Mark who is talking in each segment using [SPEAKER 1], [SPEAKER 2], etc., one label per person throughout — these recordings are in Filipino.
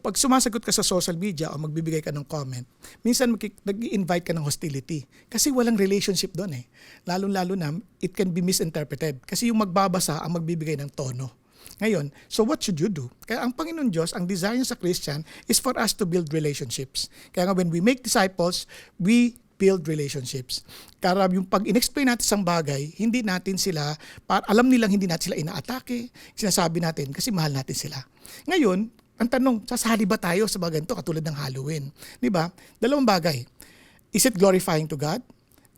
[SPEAKER 1] pag sumasagot ka sa social media o magbibigay ka ng comment, minsan nag-i-invite ka ng hostility. Kasi walang relationship doon eh. Lalo-lalo na, it can be misinterpreted. Kasi yung magbabasa ang magbibigay ng tono. Ngayon, so what should you do? Kaya ang Panginoon Diyos, ang desire niya sa Christian is for us to build relationships. Kaya nga when we make disciples, we build relationships. Kaya yung pag in-explain natin isang bagay, hindi natin sila, alam nilang hindi natin sila inaatake, sinasabi natin kasi mahal natin sila. Ngayon, ang tanong, sasali ba tayo sa bagay ito katulad ng Halloween? Di ba? Dalawang bagay. Is it glorifying to God?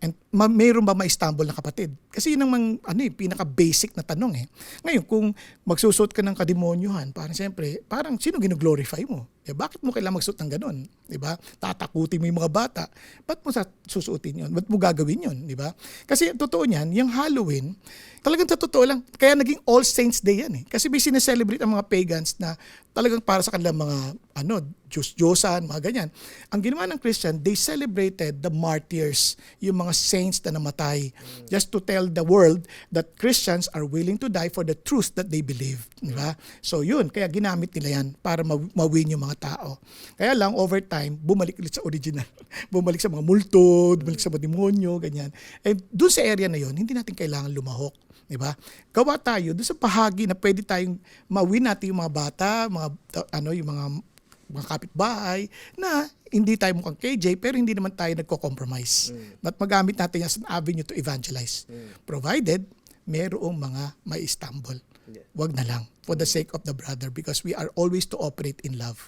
[SPEAKER 1] And mayroon ba ma-stumble na kapatid? Kasi yun ang pinaka-basic na tanong eh. Ngayon, kung magsusot ka ng kademonyohan, parang sino gino-glorify mo? Bakit mo kailangan magsuot ng ganon? Diba? Tatakutin mo yung mga bata. Ba't mo susuotin yun? Ba't mo gagawin yun? Diba? Kasi totoo niyan, yung Halloween, talagang sa totoo lang, kaya naging All Saints Day yan eh. Kasi may sineselebrate ang mga pagans na talagang para sa kanilang mga Diyos-Diyosan, mga ganyan. Ang ginawa ng Christian, they celebrated the martyrs, yung mga saints na namatay, just to tell the world that Christians are willing to die for the truth that they believe. Diba? So yun, kaya ginamit nila yan para mawin yung mga tao. Kaya lang, over time, bumalik ulit sa original. Bumalik sa mga multo, bumalik sa mga demonyo, ganyan. And doon sa area na yun, hindi natin kailangan lumahok. Diba? Gawa tayo doon sa bahagi na pwede tayong mawin natin yung mga bata, yung mga kapitbahay na hindi tayo mukhang KJ pero hindi naman tayo nagko-compromise. At magamit natin as an avenue to evangelize. Provided merong mga may stumble. Wag na lang for the sake of the brother because we are always to operate in love.